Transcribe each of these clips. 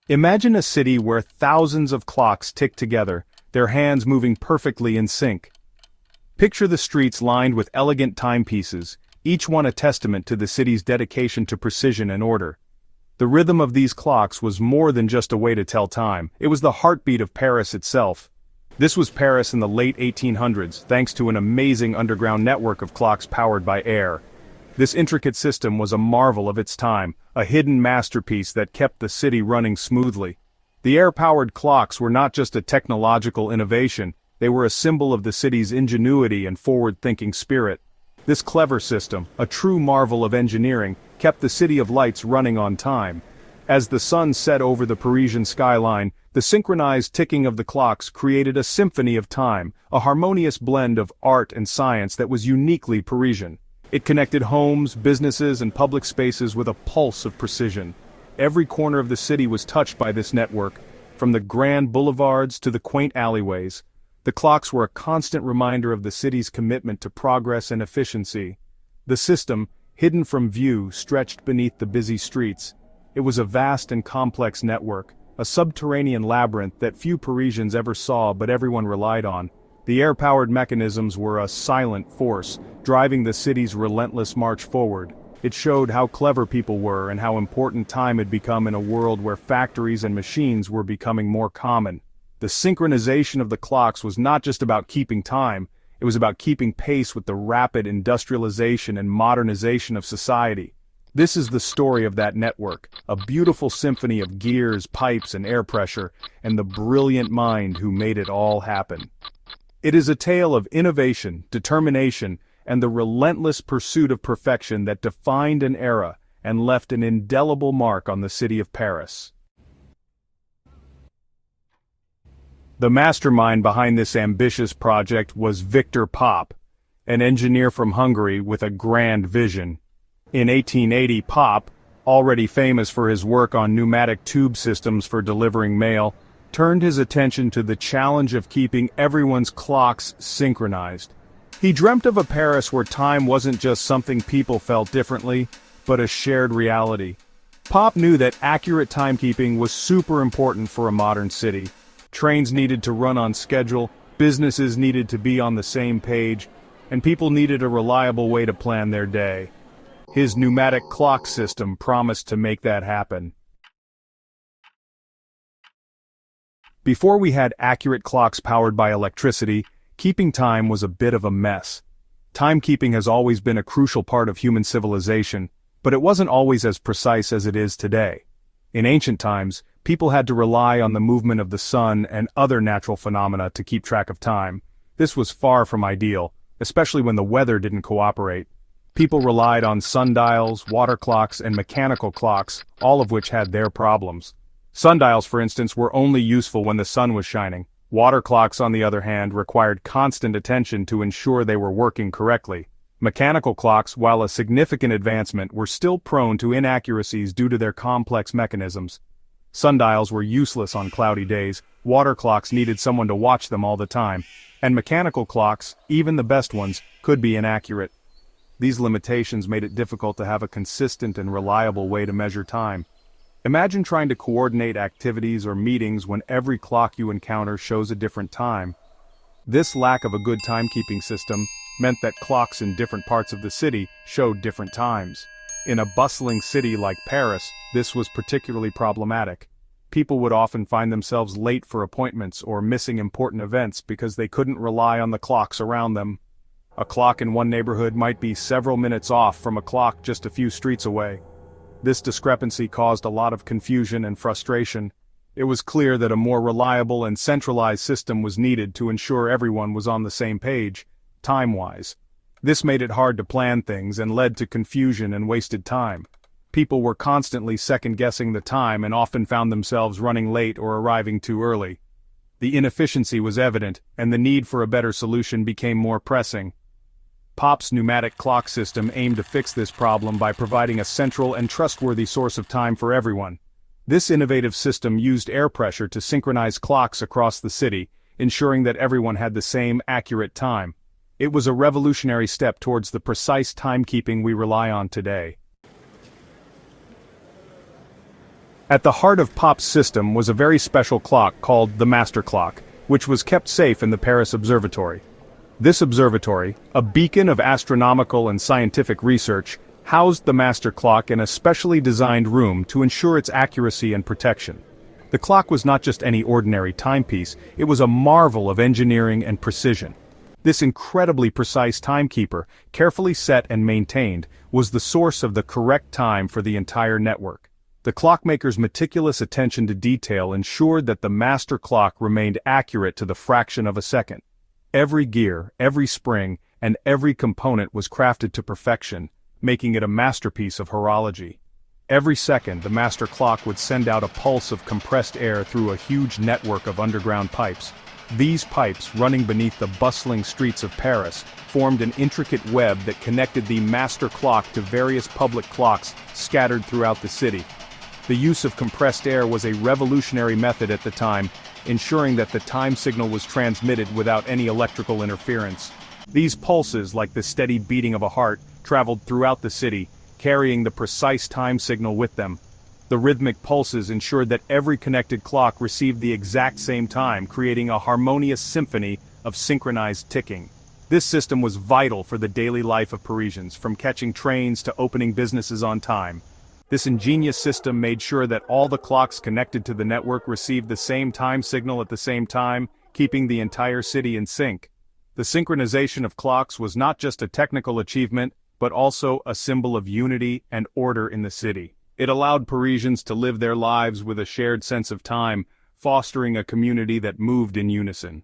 Imagine a city where thousands of clocks tick together, their hands moving perfectly in sync. Picture the streets lined with elegant timepieces, each one a testament to the city's dedication to precision and order. The rhythm of these clocks was more than just a way to tell time, it was the heartbeat of Paris itself. This was Paris in the late 1800s, thanks to an amazing underground network of clocks powered by air. This intricate system was a marvel of its time, a hidden masterpiece that kept the city running smoothly. The air-powered clocks were not just a technological innovation, they were a symbol of the city's ingenuity and forward-thinking spirit. This clever system, a true marvel of engineering, kept the City of Lights running on time. As the sun set over the Parisian skyline, the synchronized ticking of the clocks created a symphony of time, a harmonious blend of art and science that was uniquely Parisian. It connected homes, businesses, and public spaces with a pulse of precision. Every corner of the city was touched by this network, from the grand boulevards to the quaint alleyways. The clocks were a constant reminder of the city's commitment to progress and efficiency. The system, hidden from view, stretched beneath the busy streets. It was a vast and complex network, a subterranean labyrinth that few Parisians ever saw but everyone relied on. The air-powered mechanisms were a silent force, driving the city's relentless march forward. It showed how clever people were and how important time had become in a world where factories and machines were becoming more common. The synchronization of the clocks was not just about keeping time, it was about keeping pace with the rapid industrialization and modernization of society. This is the story of that network, a beautiful symphony of gears, pipes, and air pressure, and the brilliant mind who made it all happen. It is a tale of innovation, determination, and the relentless pursuit of perfection that defined an era and left an indelible mark on the city of Paris. The mastermind behind this ambitious project was Victor Popp, an engineer from Hungary with a grand vision. In 1880, Popp, already famous for his work on pneumatic tube systems for delivering mail, turned his attention to the challenge of keeping everyone's clocks synchronized. He dreamt of a Paris where time wasn't just something people felt differently, but a shared reality. Popp knew that accurate timekeeping was super important for a modern city. Trains needed to run on schedule, businesses needed to be on the same page, and people needed a reliable way to plan their day. His pneumatic clock system promised to make that happen. Before we had accurate clocks powered by electricity, keeping time was a bit of a mess. Timekeeping has always been a crucial part of human civilization, but it wasn't always as precise as it is today. In ancient times, people had to rely on the movement of the sun and other natural phenomena to keep track of time. This was far from ideal, especially when the weather didn't cooperate. People relied on sundials, water clocks, and mechanical clocks, all of which had their problems. Sundials, for instance, were only useful when the sun was shining. Water clocks, on the other hand, required constant attention to ensure they were working correctly. Mechanical clocks, while a significant advancement, were still prone to inaccuracies due to their complex mechanisms. Sundials were useless on cloudy days, water clocks needed someone to watch them all the time, and mechanical clocks, even the best ones, could be inaccurate. These limitations made it difficult to have a consistent and reliable way to measure time. Imagine trying to coordinate activities or meetings when every clock you encounter shows a different time. This lack of a good timekeeping system meant that clocks in different parts of the city showed different times. In a bustling city like Paris, this was particularly problematic. People would often find themselves late for appointments or missing important events because they couldn't rely on the clocks around them. A clock in one neighborhood might be several minutes off from a clock just a few streets away. This discrepancy caused a lot of confusion and frustration. It was clear that a more reliable and centralized system was needed to ensure everyone was on the same page, time-wise. This made it hard to plan things and led to confusion and wasted time. People were constantly second-guessing the time and often found themselves running late or arriving too early. The inefficiency was evident, and the need for a better solution became more pressing. Popp's pneumatic clock system aimed to fix this problem by providing a central and trustworthy source of time for everyone. This innovative system used air pressure to synchronize clocks across the city, ensuring that everyone had the same accurate time. It was a revolutionary step towards the precise timekeeping we rely on today. At the heart of Popp's system was a very special clock called the master clock, which was kept safe in the Paris Observatory. This observatory, a beacon of astronomical and scientific research, housed the master clock in a specially designed room to ensure its accuracy and protection. The clock was not just any ordinary timepiece, it was a marvel of engineering and precision. This incredibly precise timekeeper, carefully set and maintained, was the source of the correct time for the entire network. The clockmaker's meticulous attention to detail ensured that the master clock remained accurate to the fraction of a second. Every gear, every spring, and every component was crafted to perfection, making it a masterpiece of horology. Every second, the master clock would send out a pulse of compressed air through a huge network of underground pipes. These pipes, running beneath the bustling streets of Paris, formed an intricate web that connected the master clock to various public clocks scattered throughout the city. The use of compressed air was a revolutionary method at the time, ensuring that the time signal was transmitted without any electrical interference. These pulses, like the steady beating of a heart, traveled throughout the city, carrying the precise time signal with them. The rhythmic pulses ensured that every connected clock received the exact same time, creating a harmonious symphony of synchronized ticking. This system was vital for the daily life of Parisians, from catching trains to opening businesses on time. This ingenious system made sure that all the clocks connected to the network received the same time signal at the same time, keeping the entire city in sync. The synchronization of clocks was not just a technical achievement, but also a symbol of unity and order in the city. It allowed Parisians to live their lives with a shared sense of time, fostering a community that moved in unison.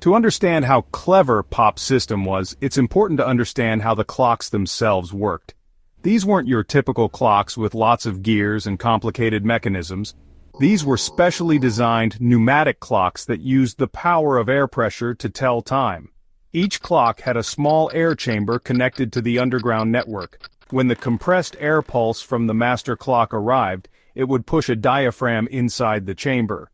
To understand how clever Popp's system was, it's important to understand how the clocks themselves worked. These weren't your typical clocks with lots of gears and complicated mechanisms. These were specially designed pneumatic clocks that used the power of air pressure to tell time. Each clock had a small air chamber connected to the underground network. When the compressed air pulse from the master clock arrived, it would push a diaphragm inside the chamber.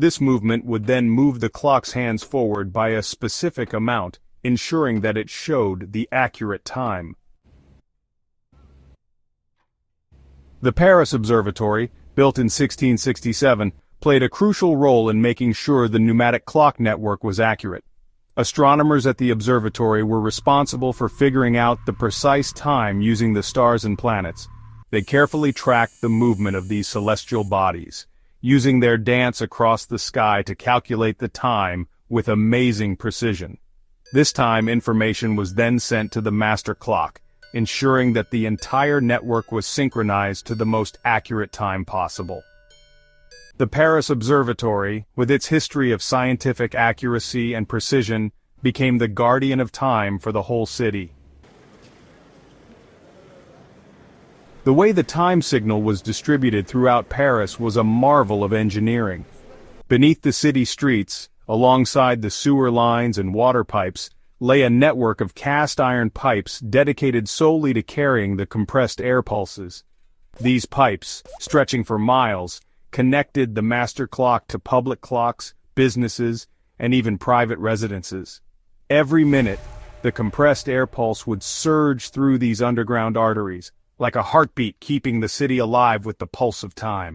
This movement would then move the clock's hands forward by a specific amount, ensuring that it showed the accurate time. The Paris Observatory, built in 1667, played a crucial role in making sure the pneumatic clock network was accurate. Astronomers at the observatory were responsible for figuring out the precise time using the stars and planets. They carefully tracked the movement of these celestial bodies, using their dance across the sky to calculate the time with amazing precision. This time information was then sent to the master clock, ensuring that the entire network was synchronized to the most accurate time possible. The Paris Observatory, with its history of scientific accuracy and precision, became the guardian of time for the whole city. The way the time signal was distributed throughout Paris was a marvel of engineering. Beneath the city streets, alongside the sewer lines and water pipes, lay a network of cast iron pipes dedicated solely to carrying the compressed air pulses. These pipes, stretching for miles, connected the master clock to public clocks, businesses, and even private residences. Every minute, the compressed air pulse would surge through these underground arteries, like a heartbeat keeping the city alive with the pulse of time.